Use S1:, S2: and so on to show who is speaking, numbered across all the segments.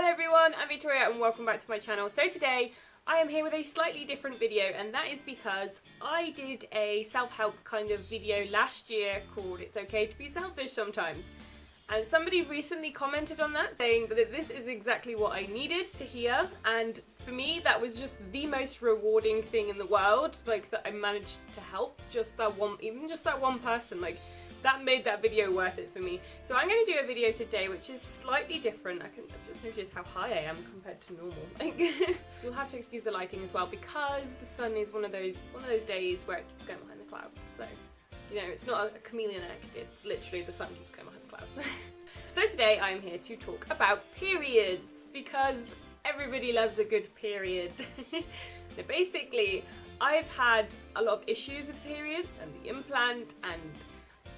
S1: Hello everyone, I'm Victoria and welcome back to my channel. So today I am here with a slightly different video, and that is because I did a self-help kind of video last year called It's Okay to Be Selfish Sometimes. And somebody recently commented on that saying that this is exactly what I needed to hear, and for me that was just the most rewarding thing in the world, like that I managed to help just that one, even just that one person, like that made that video worth it for me. So I'm going to do a video today which is slightly different. I've just noticed how high I am compared to normal. Like, you'll have to excuse the lighting as well because the sun is one of those days where it keeps going behind the clouds. So, you know, it's not a chameleon act, it's literally the sun keeps going behind the clouds. So today I'm here to talk about periods because everybody loves a good period. So basically, I've had a lot of issues with periods and the implant and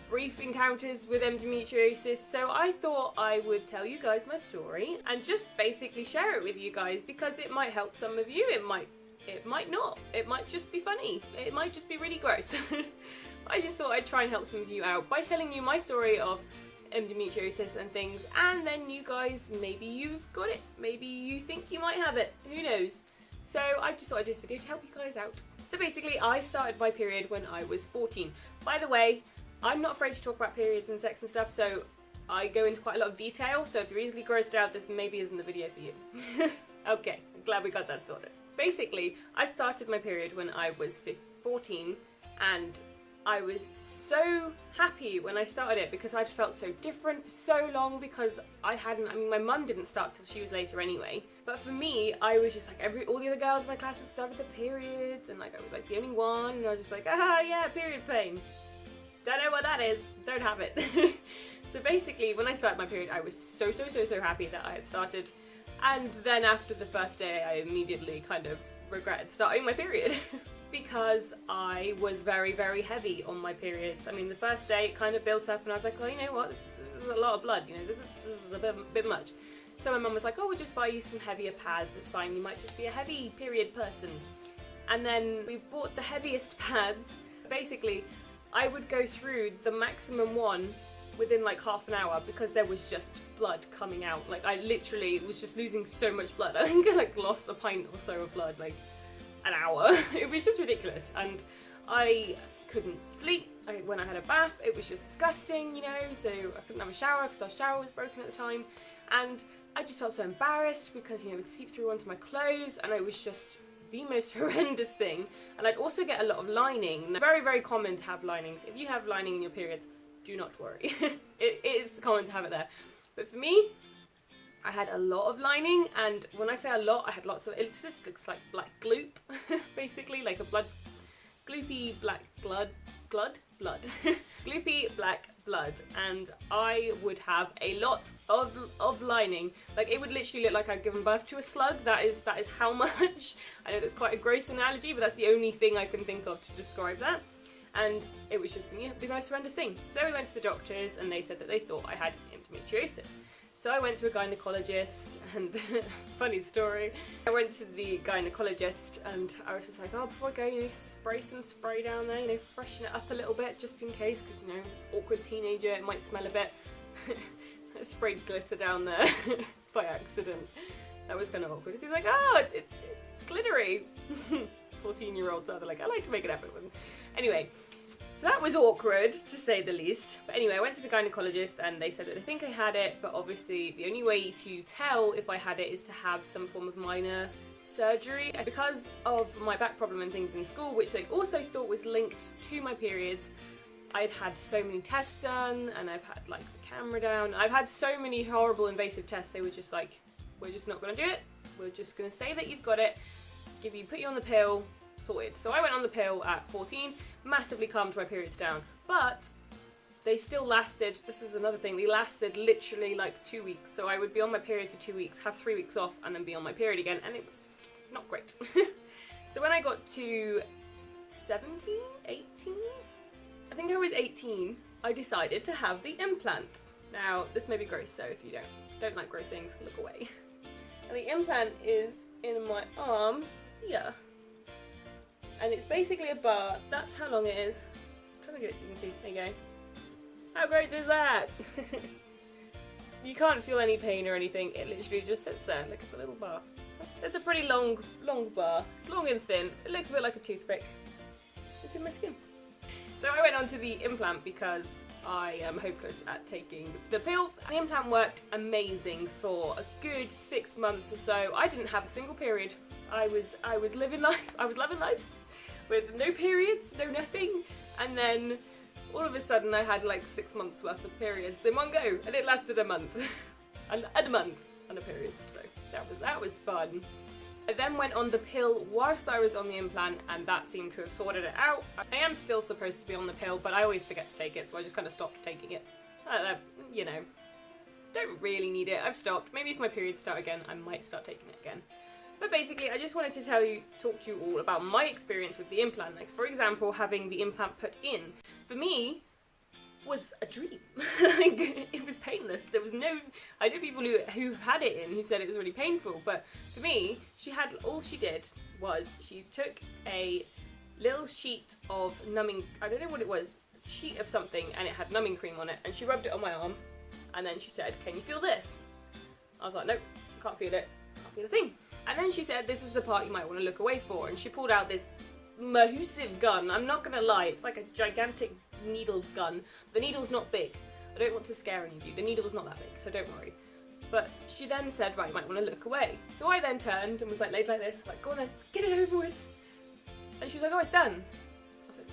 S1: brief encounters with endometriosis, so I thought I would tell you guys my story and just basically share it with you guys because it might help some of you, it might not, it might just be funny, it might just be really gross. I just thought I'd try and help some of you out by telling you my story of endometriosis and things, and then you guys, maybe you've got it, maybe you think you might have it, who knows. So I just thought I'd do this video to help you guys out. So basically I started my period when I was 14. By the way, I'm not afraid to talk about periods and sex and stuff, so I go into quite a lot of detail, so if you're easily grossed out, this maybe isn't the video for you. Okay, I'm glad we got that sorted. Basically, I started my period when I was 14, and I was so happy when I started it because I'd felt so different for so long because I mean my mum didn't start till she was later anyway, but for me I was just like all the other girls in my class had started their periods, and like I was like the only one, and I was just like, ah yeah, period pain. Don't know what that is, don't have it. So basically when I started my period I was so happy that I had started, and then after the first day I immediately kind of regretted starting my period because I was very heavy on my periods. I mean, the first day it kind of built up and I was like, oh, you know what, this is a lot of blood, you know, this is a bit much. So my mum was like, oh, we'll just buy you some heavier pads, it's fine, you might just be a heavy period person. And then we bought the heaviest pads. Basically I would go through the maximum one within like half an hour because there was just blood coming out. Like I literally was just losing so much blood. I think I like lost a pint or so of blood like an hour. It was just ridiculous, and I couldn't sleep. When I had a bath it was just disgusting, you know, so I couldn't have a shower because our shower was broken at the time, and I just felt so embarrassed because, you know, it would seep through onto my clothes, and it was just the most horrendous thing. And I'd also get a lot of lining. Very common to have linings. If you have lining in your periods, do not worry. It is common to have it there. But for me, I had a lot of lining, and when I say a lot, I had lots of, it just looks like black gloop, basically, like a gloopy black blood, gloopy black blood, and I would have a lot of lining. Like it would literally look like I'd given birth to a slug. That is how much. I know that's quite a gross analogy, but that's the only thing I can think of to describe that. And it was just, you know, the most horrendous thing. So we went to the doctors and they said that they thought I had endometriosis. So I went to a gynecologist, and funny story, I went to the gynecologist and I was just like, oh, before I go, you know, spray some spray down there, you know, freshen it up a little bit just in case, because, you know, awkward teenager, it might smell a bit. I sprayed glitter down there by accident. That was kind of awkward. He's like, oh, it's glittery. 14-year-olds are like, I like to make it happen. Anyway. So that was awkward, to say the least. But anyway, I went to the gynecologist and they said that they think I had it, but obviously the only way to tell if I had it is to have some form of minor surgery. Because of my back problem and things in school, which they also thought was linked to my periods, I'd had so many tests done, and I've had like the camera down. I've had so many horrible invasive tests. They were just like, we're just not going to do it. We're just going to say that you've got it, put you on the pill, sorted. So I went on the pill at 14, massively calmed my periods down, but they still lasted. This is another thing, they lasted literally like 2 weeks. So I would be on my period for 2 weeks, have 3 weeks off, and then be on my period again, and it was not great. So when I got to 17, 18, I think I was 18, I decided to have the implant. Now this may be gross, so if you don't like gross things, look away. And the implant is in my arm here. And it's basically a bar. That's how long it is. I'm trying to get it so you can see. There you go. How gross is that? You can't feel any pain or anything. It literally just sits there like it's a little bar. It's a pretty long bar. It's long and thin. It looks a bit like a toothpick. It's in my skin. So I went on to the implant because I am hopeless at taking the pill. The implant worked amazing for a good 6 months or so. I didn't have a single period. I was living life. I was loving life with no periods, no nothing. And then all of a sudden I had like 6 months worth of periods in one go, and it lasted a month. a month and a period. So that was fun. I then went on the pill whilst I was on the implant, and that seemed to have sorted it out. I am still supposed to be on the pill, but I always forget to take it, so I just kind of stopped taking it. You know, don't really need it. I've stopped. Maybe if my periods start again, I might start taking it again. But basically, I just wanted to talk to you all about my experience with the implant. Like, for example, having the implant put in. For me, was a dream. Like, it was painless. There was no, I know people who had it in who said it was really painful, but for me, all she did was she took a little sheet of numbing, I don't know what it was, a sheet of something, and it had numbing cream on it, and she rubbed it on my arm, and then she said, "Can you feel this?" I was like, "Nope, can't feel it, can't feel a thing." And then she said, "This is the part you might want to look away for," and she pulled out this massive gun. I'm not gonna lie, it's like a gigantic needle gun. The needle's not big. I don't want to scare any of you. The needle's not that big, so don't worry. But she then said, "Right, you might want to look away." So I then turned and was like laid like this, like, "Go on then, get it over with." And she was like, "Oh, it's done." I was like,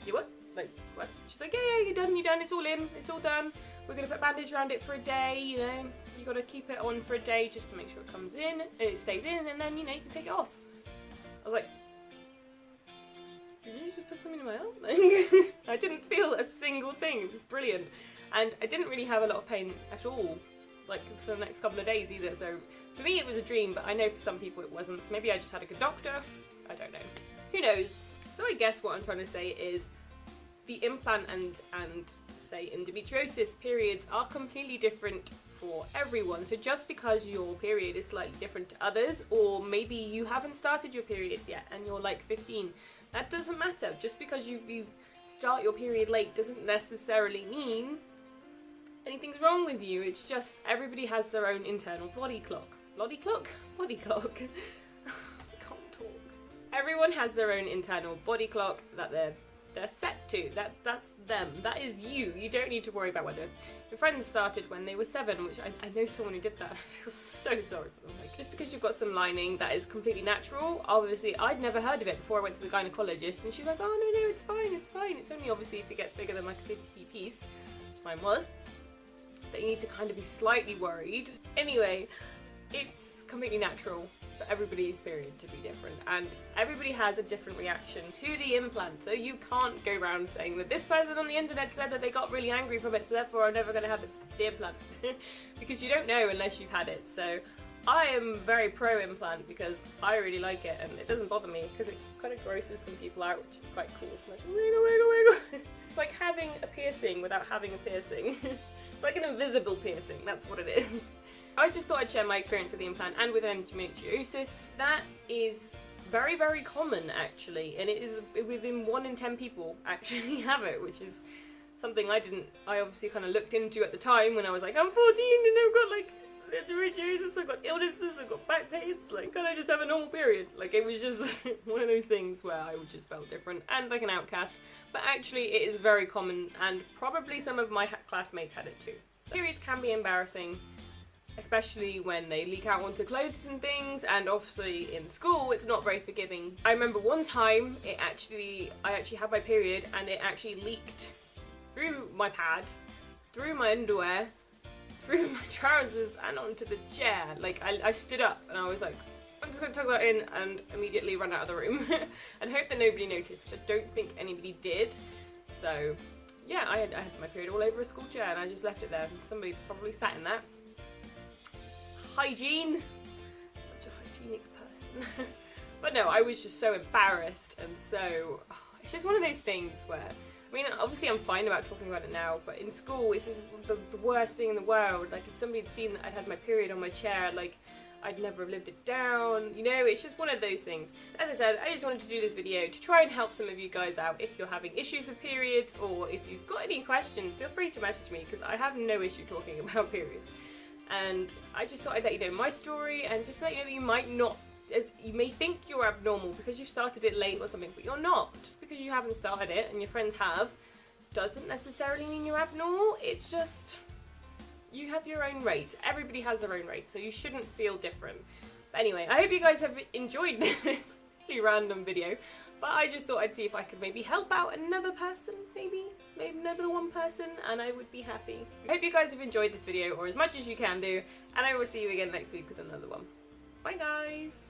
S1: "You what?" Like, what? She's like, "Yeah, you're done, it's all in, it's all done. We're gonna put a bandage around it for a day, you know, you gotta keep it on for a day just to make sure it comes in, and it stays in, and then, you know, you can take it off." I was like, "Did you just put something in my arm?" Like, I didn't feel a single thing. It was brilliant. And I didn't really have a lot of pain at all, like, for the next couple of days either. So for me it was a dream, but I know for some people it wasn't. So maybe I just had a good doctor. I don't know. Who knows? So I guess what I'm trying to say is the implant and say endometriosis periods are completely different for everyone. So just because your period is slightly different to others, or maybe you haven't started your period yet and you're like 15, that doesn't matter. Just because you start your period late doesn't necessarily mean anything's wrong with you. It's just everybody has their own internal body clock. Body clock? Body clock. I can't talk. Everyone has their own internal body clock that they're set to. That's them. That is you. You don't need to worry about whether your friends started when they were 7, which I know someone who did that. I feel so sorry for them. Like, just because you've got some lining that is completely natural, obviously I'd never heard of it before I went to the gynecologist, and she's like, "Oh no, it's fine, it's fine. It's only obviously if it gets bigger than like a 50p piece," which mine was, that you need to kind of be slightly worried. Anyway, it's completely natural for everybody's period to be different, and everybody has a different reaction to the implant. So you can't go around saying that this person on the internet said that they got really angry from it, so therefore I'm never going to have the implant. Because you don't know unless you've had it. So I am very pro implant because I really like it, and it doesn't bother me because it kind of grosses some people out, which is quite cool. It's like, wiggle, wiggle, wiggle. It's like having a piercing without having a piercing. It's like an invisible piercing, that's what it is. I just thought I'd share my experience with the implant and with endometriosis. That is very, very common actually, and it is within 1 in 10 people actually have it, which is something I obviously kind of looked into at the time when I was like, I'm 14 and I've got like endometriosis, I've got illnesses, I've got back pains, like, can't I just have a normal period? Like, it was just one of those things where I just felt different and like an outcast. But actually it is very common, and probably some of my classmates had it too. So periods can be embarrassing, especially when they leak out onto clothes and things, and obviously in school it's not very forgiving. I remember one time I actually had my period and it actually leaked through my pad, through my underwear, through my trousers and onto the chair. Like, I stood up and I was like, I'm just going to tuck that in, and immediately run out of the room and hope that nobody noticed, which I don't think anybody did. So yeah, I had my period all over a school chair and I just left it there, and somebody probably sat in that. Hygiene. Such a hygienic person. But no, I was just so embarrassed, and so it's just one of those things where, I mean, obviously I'm fine about talking about it now, but in school it's just the worst thing in the world. Like, if somebody had seen that I'd had my period on my chair, like, I'd never have lived it down. You know, it's just one of those things. As I said, I just wanted to do this video to try and help some of you guys out if you're having issues with periods, or if you've got any questions, feel free to message me, because I have no issue talking about periods. And I just thought I'd let you know my story, and just let you know that you might not, you may think you're abnormal because you started it late or something, but you're not. Just because you haven't started it and your friends have, doesn't necessarily mean you're abnormal. It's just, you have your own rate. Everybody has their own rate, so you shouldn't feel different. But anyway, I hope you guys have enjoyed this really random video, but I just thought I'd see if I could maybe help out another person, maybe another one person, and I would be happy. I hope you guys have enjoyed this video, or as much as you can do, and I will see you again next week with another one. Bye guys!